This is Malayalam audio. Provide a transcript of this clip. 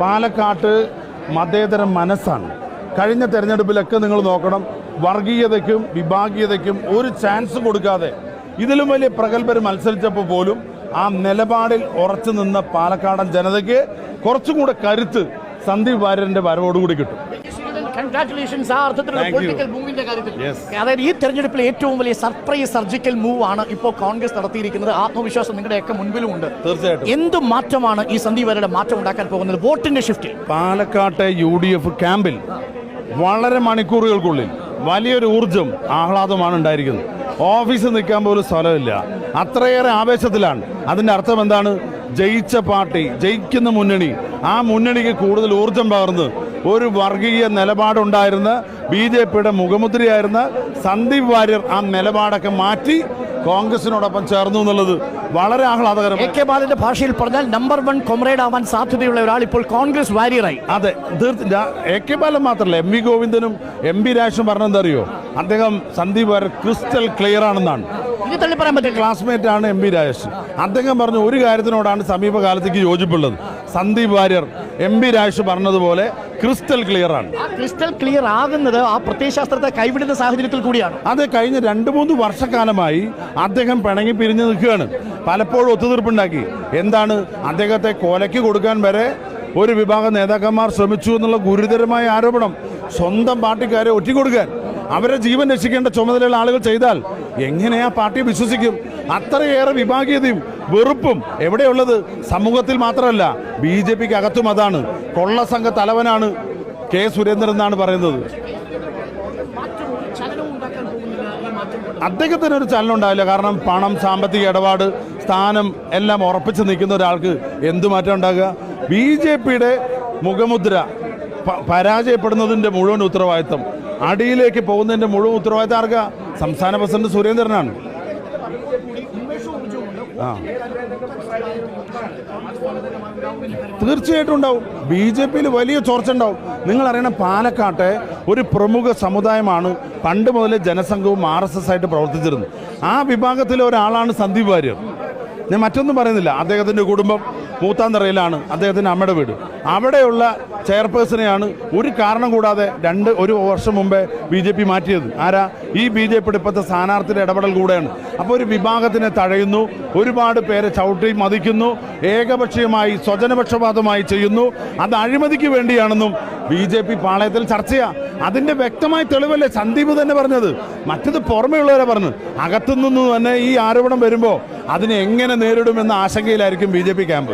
പാലക്കാട്ട് മതേതര മനസ്സാണ്. കഴിഞ്ഞ തെരഞ്ഞെടുപ്പിലൊക്കെ നിങ്ങൾ നോക്കണം, വർഗീയതയ്ക്കും വിഭാഗീയതയ്ക്കും ഒരു ചാൻസ് കൊടുക്കാതെ ഇതിലും വലിയ പ്രഗത്ഭർ മത്സരിച്ചപ്പോൾ പോലും ആ നിലപാടിൽ ഉറച്ചു നിന്ന പാലക്കാടൻ ജനതയ്ക്ക് കുറച്ചും കൂടെ കരുത്ത് സന്ദീപ് വാര്യരുടെ വരവോടുകൂടി കിട്ടും. കൺഗ്രാറ്റുലേഷൻസ്. ആ അർത്ഥത്തിലുള്ള പൊളിറ്റിക്കൽ മൂവിന്റെ കാര്യത്തിൽ അതായത് ഈ തെരഞ്ഞെടുപ്പിൽ ഏറ്റവും വലിയ സർപ്രൈസ് സർജിക്കൽ മൂവ് ആണ് ഇപ്പോൾ കോൺഗ്രസ് നടത്തിയിരിക്കുന്നത്. ആത്മവിശ്വാസം നിങ്ങളുടെയൊക്കെ മുൻപിലും ഉണ്ട്. തീർച്ചയായിട്ടും എന്ത് മാറ്റമാണ് ഈ സന്ദീപ് വാര്യരുടെ മാറ്റം ഉണ്ടാക്കാൻ പോകുന്നത് വോട്ടിന്റെ ഷിഫ്റ്റിൽ? പാലക്കാട്ടെ UDF ക്യാമ്പിൽ വളരെ മണിക്കൂറുകൾക്കുള്ളിൽ വലിയൊരു ഊർജം ആഹ്ലാദമാണ് ഉണ്ടായിരിക്കുന്നത്. ഓഫീസിൽ നിൽക്കാൻ പോലും സ്ഥലമില്ല, അത്രയേറെ ആവേശത്തിലാണ്. അതിൻ്റെ അർത്ഥം എന്താണ്? ജയിച്ച പാർട്ടി, ജയിക്കുന്ന മുന്നണി, ആ മുന്നണിക്ക് കൂടുതൽ ഊർജം പകർന്ന് ഒരു വർഗീയ നിലപാടുണ്ടായിരുന്ന BJPയുടെ മുഖമുദ്രയായിരുന്ന സന്ദീപ് വാര്യർ ആ നിലപാടൊക്കെ മാറ്റി കോൺഗ്രസിനോടൊപ്പം ചേർന്നു എന്നുള്ളത് വളരെ ആഹ്ലാദകരം. AK ബാലന്റെ ഭാഷയിൽ പറഞ്ഞാൽ നമ്പർ 1 കൊമ്രേഡ് ആവാൻ സാധ്യതയുള്ള ഒരാൾ ഇപ്പോൾ കോൺഗ്രസ് വാരിയറായി. അതെ, AK ബാലൻ മാത്രമല്ല, MV ഗോവിന്ദനും MB രാജും പറഞ്ഞെന്തറിയോ? അദ്ദേഹം സന്ദീപ് വാര്യർ ക്രിസ്റ്റൽ ക്ലിയർ ആണെന്നാണ്. ഇത് തള്ളി പറയാൻ പറ്റില്ല. ക്ലാസ്മേറ്റ് ആണ് MB രാജേഷ്. അദ്ദേഹം പറഞ്ഞു ഒരു കാര്യത്തിനോടാണ് സമീപകാലത്തേക്ക് യോജിപ്പുള്ളത്. സന്ദീപ് വാര്യർ MB രാജേഷ് പറഞ്ഞതുപോലെ ക്രിസ്റ്റൽ ക്ലിയർ ആണ്. ആ ക്രിസ്റ്റൽ ക്ലിയർ ആകുന്നത് ആ പ്രത്യയശാസ്ത്രത്തെ കൈവിടുന്ന സാഹചര്യത്തിൽ കൂടിയാണ്. അത് കഴിഞ്ഞ 2-3 വർഷക്കാലമായി അദ്ദേഹം പിണങ്ങി പിരിഞ്ഞു നിൽക്കുകയാണ്. പലപ്പോഴും ഒത്തുതീർപ്പുണ്ടാക്കി. എന്താണ്? അദ്ദേഹത്തെ കൊലയ്ക്ക് കൊടുക്കാൻ വരെ ഒരു വിഭാഗം നേതാക്കന്മാർ ശ്രമിച്ചു എന്നുള്ള ഗുരുതരമായ ആരോപണം. സ്വന്തം പാർട്ടിക്കാരെ ഒറ്റിക്കൊടുക്കാൻ, അവരെ ജീവൻ രക്ഷിക്കേണ്ട ചുമതലയുള്ള ആളുകൾ ചെയ്താൽ എങ്ങനെയാ പാർട്ടിയെ വിശ്വസിക്കും? അത്രയേറെ വിഭാഗീയതയും വെറുപ്പും എവിടെയുള്ളത്? സമൂഹത്തിൽ മാത്രമല്ല, BJPക്ക് അകത്തും അതാണ്. കൊള്ളസംഘ തലവനാണ് K. സുരേന്ദ്രൻ എന്നാണ് പറയുന്നത്. അദ്ദേഹത്തിന് ഒരു ചലനം ഉണ്ടാവില്ല. കാരണം പണം, സാമ്പത്തിക ഇടപാട്, സ്ഥാനം എല്ലാം ഉറപ്പിച്ച് നിൽക്കുന്ന ഒരാൾക്ക് എന്തു മാറ്റം ഉണ്ടാകുക? BJPയുടെ മുഖമുദ്ര പരാജയപ്പെടുന്നതിൻ്റെ മുഴുവൻ ഉത്തരവാദിത്വം, അടിയിലേക്ക് പോകുന്നതിൻ്റെ മുഴുവൻ ഉത്തരവാദിത്വം ആർക്കാ? സംസ്ഥാന പ്രസിഡന്റ് സുരേന്ദ്രനാണ്. തീർച്ചയായിട്ടും ഉണ്ടാവും. BJPയിൽ വലിയ ചോർച്ച ഉണ്ടാവും. നിങ്ങളറിയണം, പാലക്കാട്ടെ ഒരു പ്രമുഖ സമുദായമാണ് പണ്ട് മുതലേ ജനസംഘവും RSS ആയിട്ട് പ്രവർത്തിച്ചിരുന്നത്. ആ വിഭാഗത്തിലെ ഒരാളാണ് സന്ദീപ് വാര്യർ. ഞാൻ മറ്റൊന്നും പറയുന്നില്ല. അദ്ദേഹത്തിൻ്റെ കുടുംബം മൂത്താന്തറയിലാണ്, അദ്ദേഹത്തിൻ്റെ അമ്മയുടെ വീട്. അവിടെയുള്ള ചെയർപേഴ്സണെയാണ് ഒരു കാരണം കൂടാതെ ഒരു വർഷം മുമ്പേ BJP മാറ്റിയത്. ആരാ? ഈ BJPയുടെ ഇപ്പോഴത്തെ സ്ഥാനാർത്ഥിയുടെ ഇടപെടൽ കൂടെയാണ്. അപ്പോൾ ഒരു വിഭാഗത്തിനെ തഴയുന്നു, ഒരുപാട് പേരെ ചവിട്ടി മതിക്കുന്നു, ഏകപക്ഷീയമായി സ്വജനപക്ഷപാതമായി ചെയ്യുന്നു. അത് അഴിമതിക്ക് വേണ്ടിയാണെന്നും BJP പാളയത്തിൽ ചർച്ചയാ. അതിൻ്റെ വ്യക്തമായ തെളിവല്ലേ സന്ദീപ് തന്നെ പറഞ്ഞത്? മറ്റത് പുറമെയുള്ളവരെ പറഞ്ഞു. അകത്തുനിന്ന് തന്നെ ഈ ആരോപണം വരുമ്പോൾ അതിനെ എങ്ങനെ നേരിടുമെന്ന ആശങ്കയിലായിരിക്കും BJP ക്യാമ്പ്.